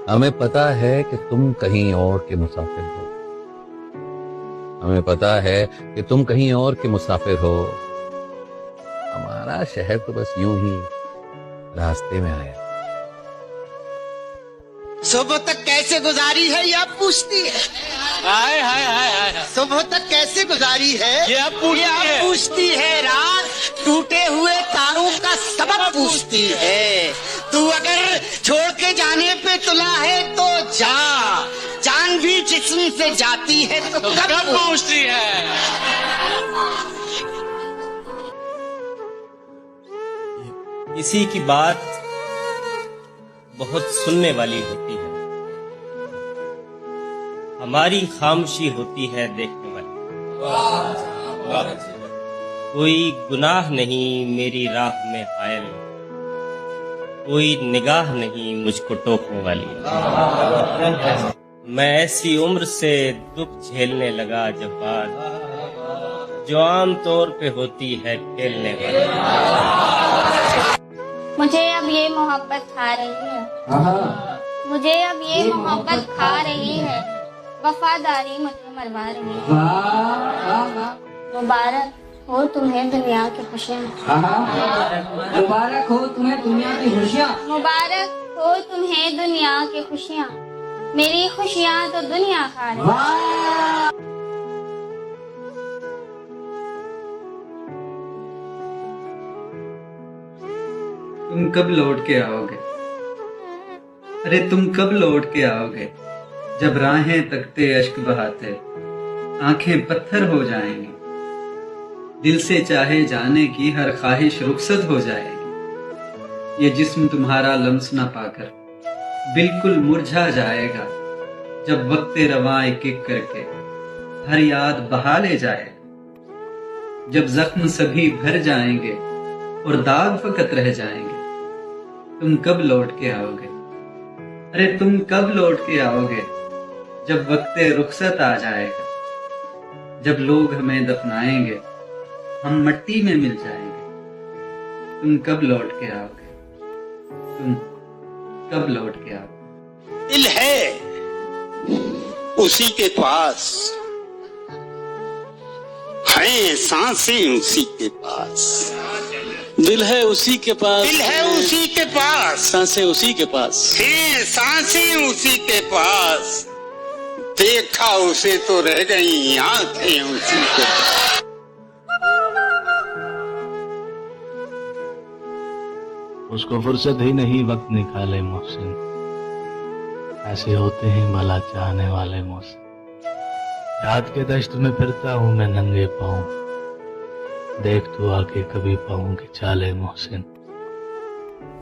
हमें पता है कि तुम कहीं और के मुसाफिर हो। हमें पता है कि तुम कहीं और के मुसाफिर हो। हमारा शहर तो बस यूं ही रास्ते में आया। सुबह तक कैसे गुजारी है यह पूछती है। हाय हाय हाय हाय सुबह तक कैसे गुजारी है यह पूछती है। रात टूटे हुए तारों का सबब पूछती है। तू अगर छोड़ के जाने पे तुला है तो जा। जान भी जिस्म से जाती है तो कब पहुंचती है। किसी की बात बहुत सुनने वाली होती है, हमारी खामोशी होती है देखने वाली। कोई गुनाह नहीं मेरी राह में हायल, कोई निगाह नहीं मुझको टोकने वाली। मैं ऐसी उम्र से दुख झेलने लगा जब बात जो आम तौर पे होती है खेलने वाली। मुझे अब ये मोहब्बत खा रही है, मुझे अब ये मोहब्बत खा रही है, वफादारी मुझे मरवा रही है। मुबारक हो तुम्हें दुनिया की खुशियाँ, मुबारक हो तुम्हें दुनिया की खुशियाँ, मुबारक हो तुम्हें दुनिया की खुशियाँ। मेरी खुशियाँ तो दुनिया खा रही है। तुम कब लौट के आओगे? अरे तुम कब लौट के आओगे? जब राहें तकते अश्क बहाते आंखें पत्थर हो जाएंगी। दिल से चाहे जाने की हर ख्वाहिश रुखसत हो जाएगी। ये जिस्म तुम्हारा लम्स ना पाकर बिल्कुल मुरझा जाएगा। जब वक्त रवां एक एक करके हर याद बहा ले जाएगा। जब जख्म सभी भर जाएंगे और दाग फकत रह जाएंगे। तुम कब लौट के आओगे? अरे तुम कब लौट के आओगे? जब वक्त रुखसत आ जाएगा। जब लोग हमें दफनाएंगे हम मट्टी में मिल जाएंगे। तुम कब लौट के आओगे? तुम कब लौट के आओगे? दिल है उसी के पास, हैं सांसें उसी के पास। दिल है उसी के पास, दिल है उसी के पास, सांसें उसी के पास, हैं सांसें उसी के पास। देखा उसे तो रह गई आंखें उसी के पास। उसको फुर्सत ही नहीं वक्त निकाले मोहसिन, ऐसे होते हैं भला चाहने वाले मोहसिन। याद के दश्त में फिरता हूँ मैं नंगे पाँव, देख तो आके कभी पाऊं कि चाले मोहसिन।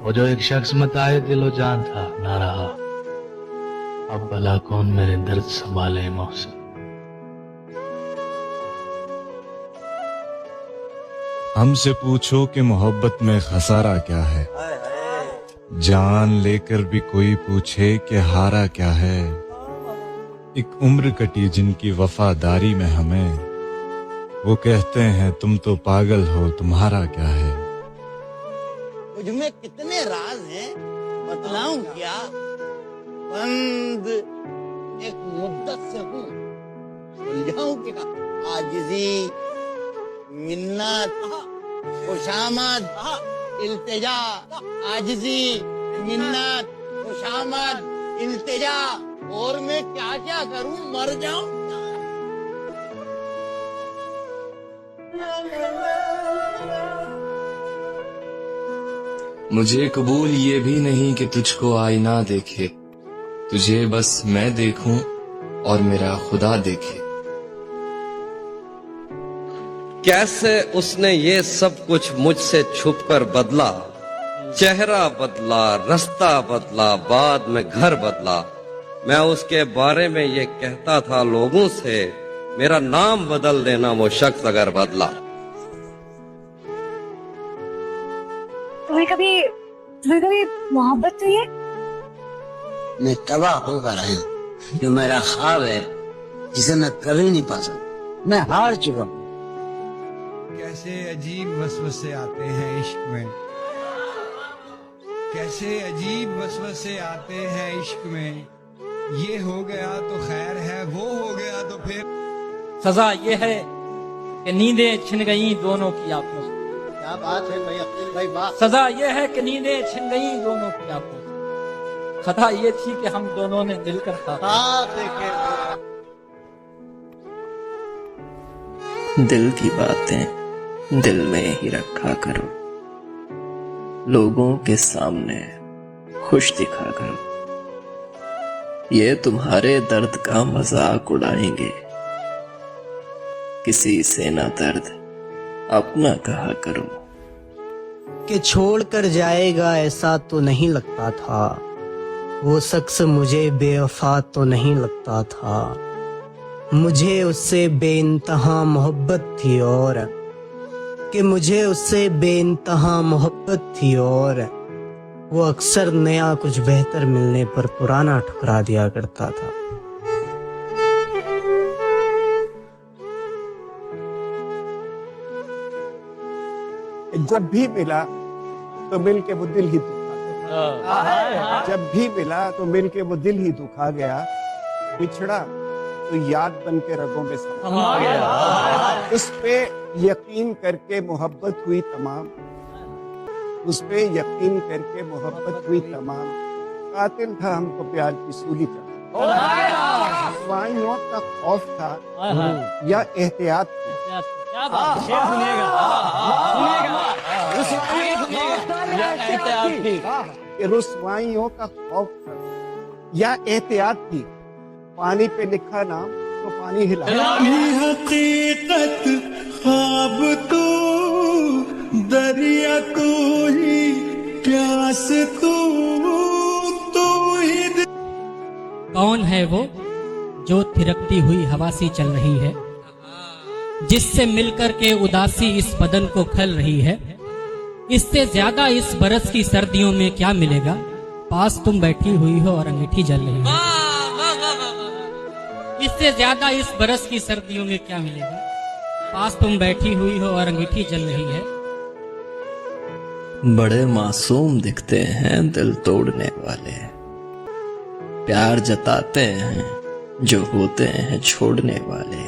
वो जो एक शख्स मताए दिलो जान था ना रहा, अब भला कौन मेरे दर्द संभाले मोहसिन। हमसे पूछो कि मोहब्बत में खसारा क्या है, जान लेकर भी कोई पूछे कि हारा क्या है। एक उम्र कटी जिनकी वफादारी में हमें, वो कहते हैं तुम तो पागल हो तुम्हारा क्या है। मुझमें कितने राज हैं बतलाऊं क्या? बंद एक मुद्दत से हूँ, उलझाऊं क्या? आजिज़ी, मिन्नत, खुशामद, इल्तिजा। आजिज़ी, मिन्नत, खुशामद, इल्तिजा। और मैं क्या क्या करूं, मर जाऊं? मुझे कबूल ये भी नहीं कि तुझको आईना देखे, तुझे बस मैं देखूं और मेरा खुदा देखे। कैसे उसने ये सब कुछ मुझसे छुपकर बदला, चेहरा बदला, रास्ता बदला, बाद में घर बदला। मैं उसके बारे में ये कहता था लोगों से, मेरा नाम बदल देना वो शख्स अगर बदला। तुम्हें कभी मोहब्बत हुई है? मैं तबाह होकर आया हूँ। जो मेरा ख्वाब है जिसे मैं कभी नहीं पा सकता, मैं हार चुका हूँ। कैसे अजीब वसवसे आते हैं इश्क में, कैसे अजीब वसवसे आते हैं इश्क में, ये हो गया तो खैर है, वो हो गया तो फिर। सजा ये है कि नींदें छिन गई दोनों की आंखों से। क्या बात है भाई अब्दुल भाई, वाह। सजा ये है कि नींदें छिन गई दोनों की आंखों से। खता ये थी कि हम दोनों ने मिलकर हाँ देखे। दिल की बातें दिल में ही रखा करो, लोगों के सामने खुश दिखा करो। ये तुम्हारे दर्द का मजाक उड़ाएंगे, किसी से ना दर्द अपना कहा करो। कि छोड़ कर जाएगा ऐसा तो नहीं लगता था, वो शख्स मुझे बेवफा तो नहीं लगता था। मुझे उससे बेइंतहा मोहब्बत थी और कि मुझे उससे बेइंतहा मोहब्बत थी और वो अक्सर नया कुछ बेहतर मिलने पर पुराना ठुकरा दिया करता था। जब भी मिला तो मिल के वो दिल ही दुखा गया, जब भी मिला तो मिल के वो दिल ही दुखा गया। बिछड़ा तो याद बन के रगों में समा गया। उस पे यकीन करके मोहब्बत हुई तमाम, उस पे यकीन करके मोहब्बत हुई तमाम। कातिल था हमको प्यार की सूली का, वाइयों का खौफ था या एहतियात थी। रुसवाइयों का खौफ था या एहतियात थी। पानी पे लिखा नाम तो पानी हिला। हकीकत ख्वाब तू, दरिया तू ही, प्यास तू ही। कौन है वो जो थिरकती हुई हवा सी चल रही है, जिससे मिलकर के उदासी इस बदन को खल रही है। इससे ज्यादा इस बरस की सर्दियों में क्या मिलेगा, पास तुम बैठी हुई हो और अंगीठी जल रही है। इससे ज्यादा इस बरस की सर्दियों में क्या मिलेगा, पास तुम बैठी हुई हो और अंगीठी जल रही है। बड़े मासूम दिखते हैं दिल तोड़ने वाले, प्यार जताते हैं जो होते हैं छोड़ने वाले।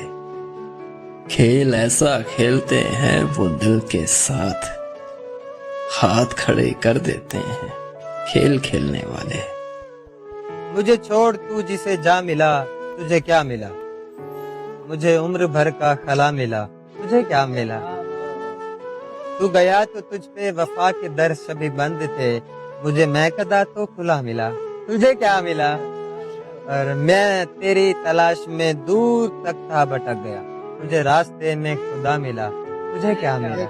खेल ऐसा खेलते हैं वो दिल के साथ, हाथ खड़े कर देते हैं खेल खेलने वाले। मुझे छोड़ तू जिसे जा मिला, तुझे क्या मिला। मुझे उम्र भर का खला मिला, तुझे क्या मिला। तू गया तो तुझ पे वफा के दर सभी बंद थे, मुझे महकदा तो खुला मिला, तुझे क्या मिला। और मैं तेरी तलाश में दूर तक था भटक गया, मुझे रास्ते में खुदा मिला, तुझे क्या मिला।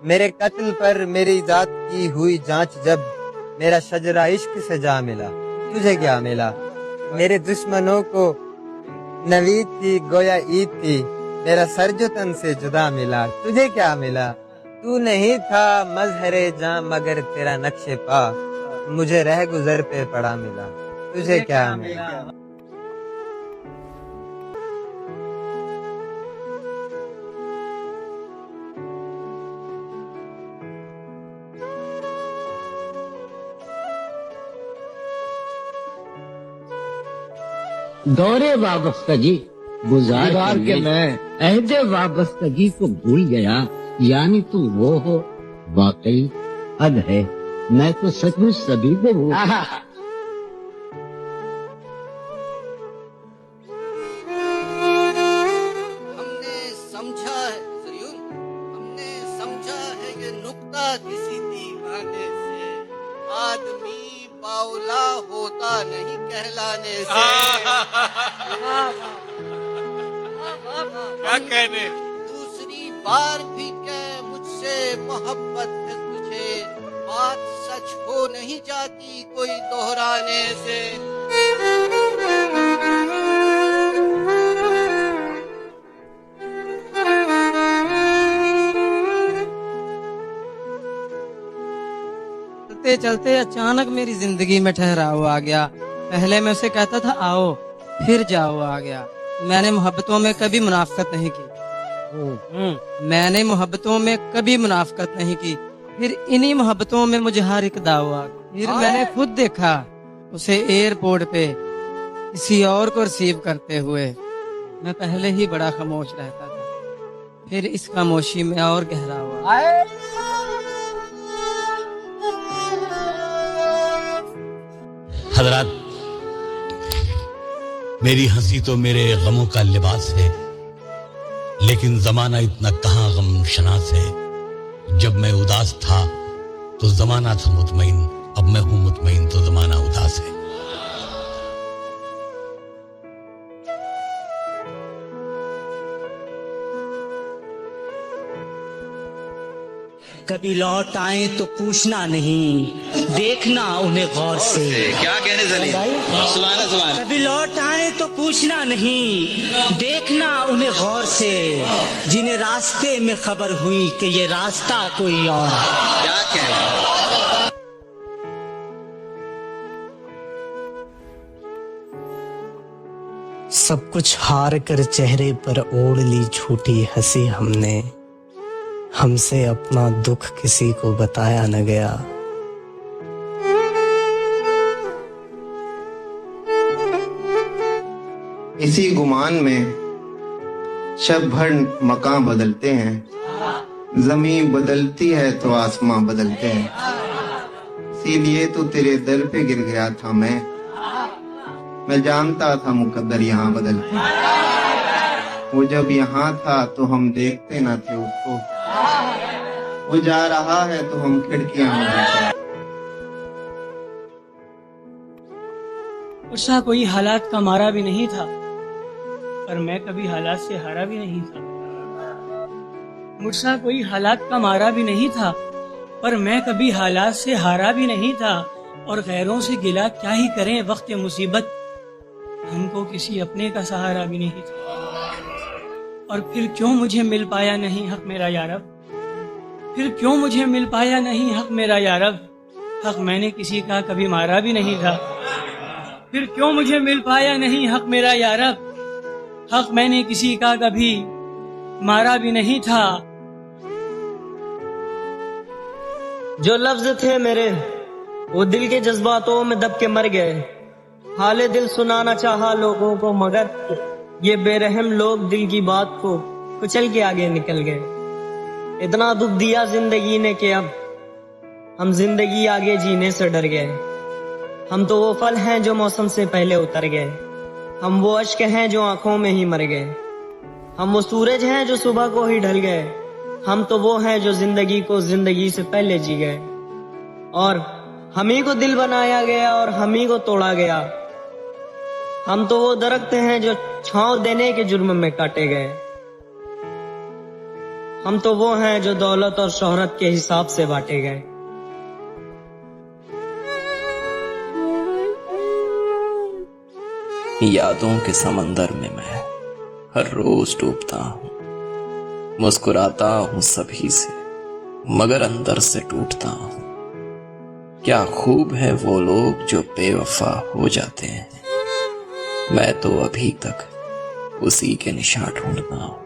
मेरे कत्ल पर मेरी जात की हुई जांच जब, मेरा शजरा इश्क से जा मिला, तुझे क्या मिला। मेरे दुश्मनों को नवीद थी गोया ईद थी, मेरा सर जो तन से जुदा मिला, तुझे क्या मिला। तू नहीं था मजहरे जां मगर तेरा नक्शे पा, मुझे रह गुजर पे पड़ा मिला, तुझे क्या मिला। दौरे वाबस्तगी गुजार के मैं अहदे वाबस्तगी को भूल गया, यानी तुम वो हो वाकई हद है, मैं तो सचमुच सभी को हूँ। हमने समझा है ज़यून, हमने समझा है ये नुक्ता किसी दीवाने से, आदमी बाउला होता नहीं कहलाने से। क्या कहने। दूसरी बार भी कह मुझसे मोहब्बत है तुझे, बात सच हो नहीं जाती कोई दोहराने से। चलते चलते अचानक मेरी जिंदगी में ठहराव आ गया। पहले मैं उसे कहता था आओ, फिर जाओ आ गया। मैंने मोहब्बतों में कभी मुनाफकत नहीं की, मैंने मोहब्बतों में कभी मुनाफकत नहीं की। फिर इन्हीं मोहब्बतों में मुझे हार एक दावा। फिर मैंने खुद देखा उसे एयरपोर्ट पे किसी और को रिसीव करते हुए। मैं पहले ही बड़ा खामोश रहता था, फिर इस खामोशी में और गहरा हुआ। हजरात, मेरी हंसी तो मेरे गमों का लिबास है, लेकिन जमाना इतना कहाँ गम शनास है। जब मैं उदास था तो जमाना था मुतमईन, अब मैं हूं मुतमईन तो जमाना उदास है। कभी लौट आए तो पूछना नहीं, देखना उन्हें गौर से। क्या कहने चले? सुभान सुभान। कभी लौट आए तो पूछना नहीं, देखना उन्हें गौर से, जिन्हें रास्ते में खबर हुई कि ये रास्ता कोई और। क्या कह? सब कुछ हार कर चेहरे पर ओढ़ ली झूठी हंसी हमने, हमसे अपना दुख किसी को बताया न गया। इसी गुमान में शब भर मकान बदलते हैं, जमीन बदलती है तो आसमां बदलते हैं। इसीलिए तो तेरे दर पे गिर गया था मैं जानता था मुकद्दर यहाँ बदलते। वो जब यहाँ था तो हम देखते न थे उसको, वो जा रहा है तो हम खिड़कियां में देखते। मुझसा कोई हालात का मारा भी नहीं था, पर मैं कभी हालात से हारा भी नहीं था। मुझसा कोई हालात का मारा भी नहीं था, पर मैं कभी हालात से हारा भी नहीं था। और गैरों से गिला क्या ही करें वक्त मुसीबत, हमको किसी अपने का सहारा भी नहीं था। और फिर क्यों मुझे मिल पाया नहीं हक मेरा यारब, फिर क्यों मुझे मिल पाया नहीं हक मेरा यारब, हक मैंने किसी का कभी मारा भी नहीं था। फिर क्यों मुझे मिल पाया नहीं हक मेरा यारब, हक मैंने किसी का कभी मारा भी नहीं था। जो लफ्ज थे मेरे वो दिल के जज्बातों में दब के मर गए। हाले दिल सुनाना चाहा लोगों को, मगर ये बेरहम लोग दिल की बात को कुचल के आगे निकल गए। इतना दुख दिया जिंदगी ने कि अब हम जिंदगी आगे जीने से डर गए। हम तो वो फल हैं जो मौसम से पहले उतर गए, हम वो अश्क हैं जो आंखों में ही मर गए, हम वो सूरज हैं जो सुबह को ही ढल गए, हम तो वो हैं जो जिंदगी को जिंदगी से पहले जी गए। और हम ही को दिल बनाया गया और हम ही को तोड़ा गया। हम तो वो दरख्त हैं जो छांव देने के जुर्म में काटे गए। हम तो वो हैं जो दौलत और शोहरत के हिसाब से बांटे गए। यादों के समंदर में मैं हर रोज डूबता हूँ, मुस्कुराता हूँ सभी से मगर अंदर से टूटता हूँ। क्या खूब है वो लोग जो बेवफा हो जाते हैं, मैं तो अभी तक उसी के निशान ढूंढता हूँ।